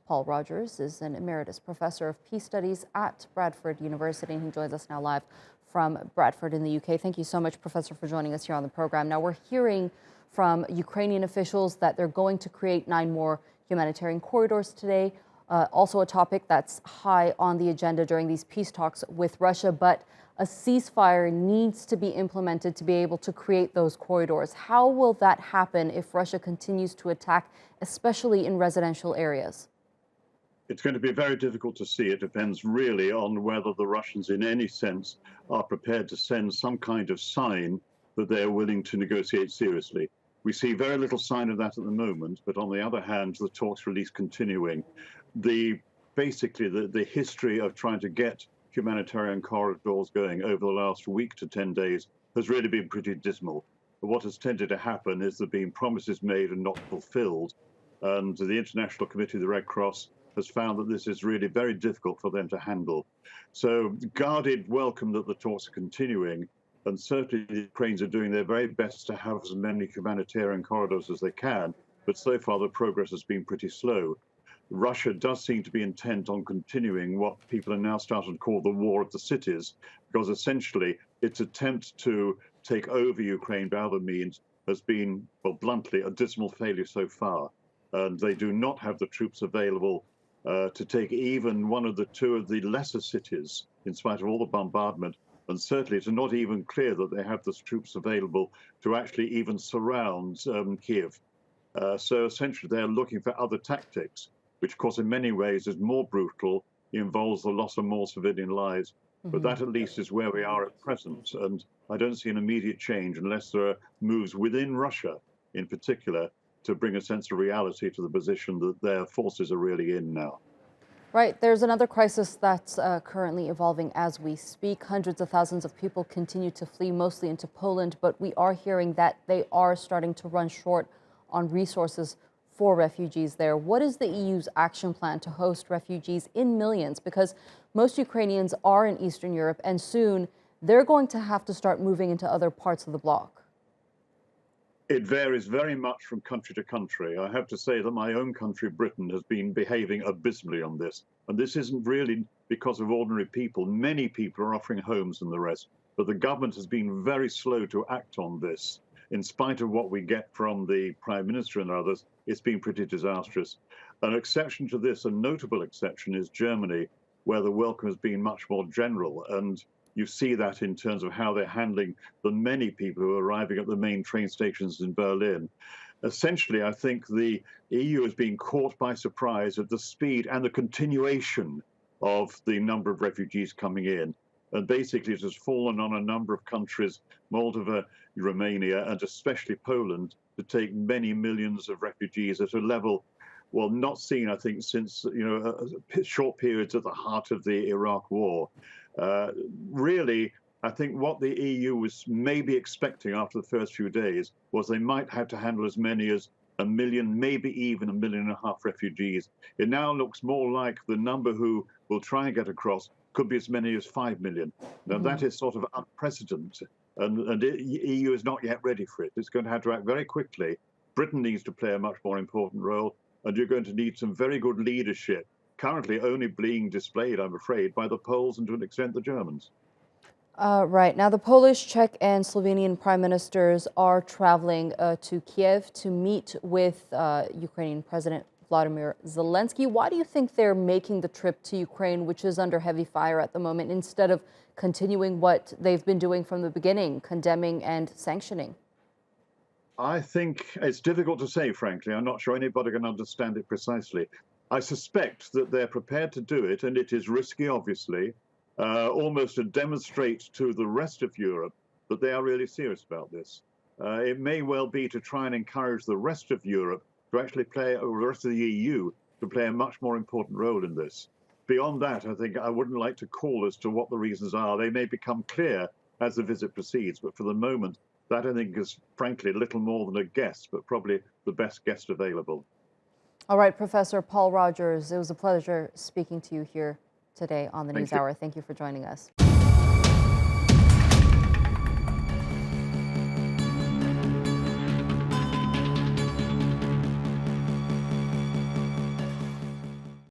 Paul Rogers is an emeritus professor of peace studies at Bradford University, and he joins us now live from Bradford in the UK. Thank you so much, Professor, for joining us here on the program. Now, we're hearing from Ukrainian officials that they're going to create 9 more humanitarian corridors today. Also a topic that's high on the agenda during these peace talks with Russia, but a ceasefire needs to be implemented to be able to create those corridors. How will that happen if Russia continues to attack, especially in residential areas? It's going to be very difficult to see. It depends really on whether the Russians, in any sense, are prepared to send some kind of sign that they're willing to negotiate seriously. We see very little sign of that at the moment, but on the other hand, the talks are at least continuing. Basically, the history of trying to get humanitarian corridors going over the last week to 10 days has really been pretty dismal. But what has tended to happen is there have been promises made and not fulfilled, and the International Committee of the Red Cross has found that this is really very difficult for them to handle. So guarded welcome that the talks are continuing, and certainly the Ukrainians are doing their very best to have as many humanitarian corridors as they can, but so far the progress has been pretty slow. Russia does seem to be intent on continuing what people are now starting to call the war of the cities, because essentially its attempt to take over Ukraine by other means has been, well, bluntly, a dismal failure so far. And they do not have the troops available to take even one of the 2 of the lesser cities, in spite of all the bombardment. And certainly it's not even clear that they have the troops available to actually even surround Kiev. So essentially they're looking for other tactics, which of course in many ways is more brutal, involves the loss of more civilian lives. But that at least is where we are at present. And I don't see an immediate change unless there are moves within Russia in particular to bring a sense of reality to the position that their forces are really in now. Right. There's another crisis that's currently evolving as we speak. Hundreds of thousands of people continue to flee, mostly into Poland, but we are hearing that they are starting to run short on resources for refugees there. What is the EU's action plan to host refugees in millions? Because most Ukrainians are in Eastern Europe, and soon they're going to have to start moving into other parts of the bloc. It varies very much from country to country. I have to say that my own country, Britain, has been behaving abysmally on this. And this isn't really because of ordinary people. Many people are offering homes and the rest. But the government has been very slow to act on this. In spite of what we get from the Prime Minister and others, it's been pretty disastrous. An exception to this, a notable exception, is Germany, where the welcome has been much more general. And you see that in terms of how they're handling the many people who are arriving at the main train stations in Berlin. Essentially, I think the EU has been caught by surprise at the speed and the continuation of the number of refugees coming in. And basically, it has fallen on a number of countries, Moldova, Romania, and especially Poland, to take many millions of refugees at a level, well, not seen, I think, since, short periods at the heart of the Iraq War. Really, I think what the EU was maybe expecting after the first few days was they might have to handle as many as 1 million, maybe even 1.5 million refugees. It now looks more like the number who will try and get across could be as many as 5 million. Now, that is sort of unprecedented, and the EU is not yet ready for it. It's going to have to act very quickly. Britain needs to play a much more important role, and you're going to need some very good leadership, currently only being displayed, I'm afraid, by the Poles and to an extent the Germans. Right. Now, the Polish, Czech, and Slovenian prime ministers are traveling to Kiev to meet with Ukrainian President Vladimir Zelensky. Why do you think they're making the trip to Ukraine, which is under heavy fire at the moment, instead of continuing what they've been doing from the beginning, condemning and sanctioning? I think it's difficult to say, frankly. I'm not sure anybody can understand it precisely. I suspect that they're prepared to do it, and it is risky, obviously, almost to demonstrate to the rest of Europe that they are really serious about this. It may well be to try and encourage the rest of Europe to actually play, or the rest of the EU, to play a much more important role in this. Beyond that, I think I wouldn't like to call as to what the reasons are. They may become clear as the visit proceeds, but for the moment, that I think is, frankly, little more than a guess, but probably the best guess available. All right, Professor Paul Rogers, it was a pleasure speaking to you here today on the Thank News you. Hour. Thank you for joining us.